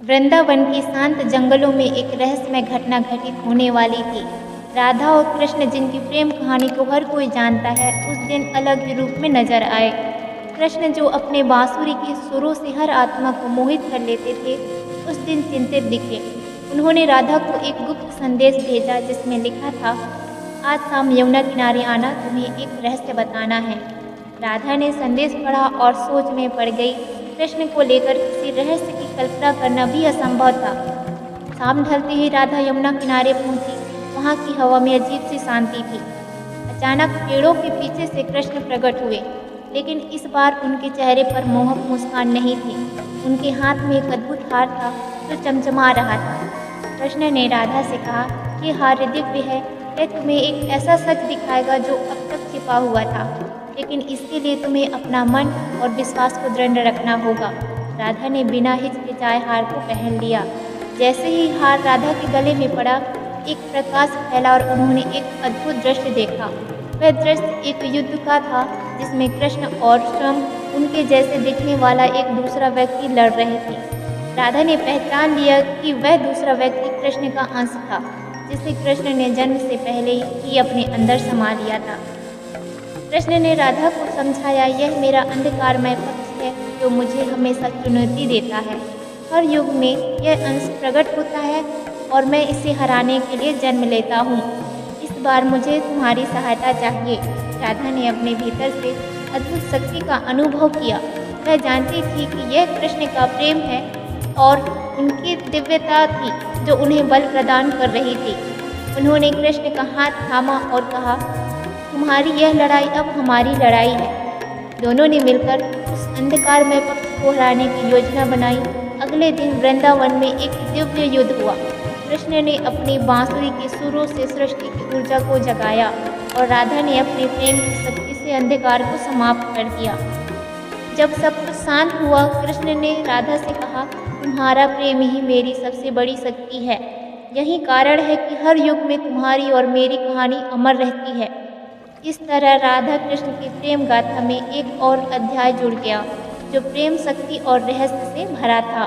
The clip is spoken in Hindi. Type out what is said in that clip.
वृंदावन के शांत जंगलों में एक रहस्यमय घटना घटित होने वाली थी। राधा और कृष्ण, जिनकी प्रेम कहानी को हर कोई जानता है, उस दिन अलग ही रूप में नजर आए। कृष्ण, जो अपने बांसुरी के सुरों से हर आत्मा को मोहित कर लेते थे, उस दिन चिंतित दिखे। उन्होंने राधा को एक गुप्त संदेश भेजा जिसमें लिखा था, आज शाम यमुना किनारे आना, तुम्हें एक रहस्य बताना है। राधा ने संदेश पढ़ा और सोच में पड़ गई। कृष्ण को लेकर किसी रहस्य की कल्पना करना भी असंभव था। शाम ढलते ही राधा यमुना किनारे पहुंची। वहां की हवा में अजीब सी शांति थी। अचानक पेड़ों के पीछे से कृष्ण प्रकट हुए, लेकिन इस बार उनके चेहरे पर मोहक मुस्कान नहीं थी। उनके हाथ में एक अद्भुत हार था जो चमचमा रहा था। कृष्ण ने राधा से कहा, ये हार दिव्य है, यह तुम्हें एक ऐसा सच दिखाएगा जो अब तक छिपा हुआ था, लेकिन इसके लिए तुम्हें अपना मन और विश्वास को दृढ़ रखना होगा। राधा ने बिना हिचकिचाए हार को पहन लिया। जैसे ही हार राधा के गले में पड़ा, एक प्रकाश फैला और उन्होंने एक अद्भुत दृश्य देखा। वह दृश्य एक युद्ध का था जिसमें कृष्ण और स्वयं उनके जैसे दिखने वाला एक दूसरा व्यक्ति लड़ रहे थे। राधा ने पहचान लिया कि वह दूसरा व्यक्ति कृष्ण का अंश था, जिसे कृष्ण ने जन्म से पहले ही अपने अंदर समा लिया था। कृष्ण ने राधा को समझाया, यह मेरा अंधकारमय पक्ष है जो मुझे हमेशा चुनौती देता है। हर युग में यह अंश प्रकट होता है और मैं इसे हराने के लिए जन्म लेता हूँ। इस बार मुझे तुम्हारी सहायता चाहिए। राधा ने अपने भीतर से अद्भुत शक्ति का अनुभव किया। वह जानती थी कि यह कृष्ण का प्रेम है और उनकी दिव्यता थी जो उन्हें बल प्रदान कर रही थी। उन्होंने कृष्ण का हाथ थामा और कहा, तुम्हारी यह लड़ाई अब हमारी लड़ाई है। दोनों ने मिलकर उस अंधकारमय पक्ष को हराने की योजना बनाई। अगले दिन वृंदावन में एक दिव्य युद्ध हुआ। कृष्ण ने अपनी बांसुरी के सुरों से सृष्टि की ऊर्जा को जगाया और राधा ने अपने प्रेम की शक्ति से अंधकार को समाप्त कर दिया। जब सब कुछ शांत हुआ, कृष्ण ने राधा से कहा, तुम्हारा प्रेम ही मेरी सबसे बड़ी शक्ति है। यही कारण है कि हर युग में तुम्हारी और मेरी कहानी अमर रहती है। इस तरह राधा कृष्ण की प्रेम गाथा में एक और अध्याय जुड़ गया, जो प्रेम, शक्ति और रहस्य से भरा था।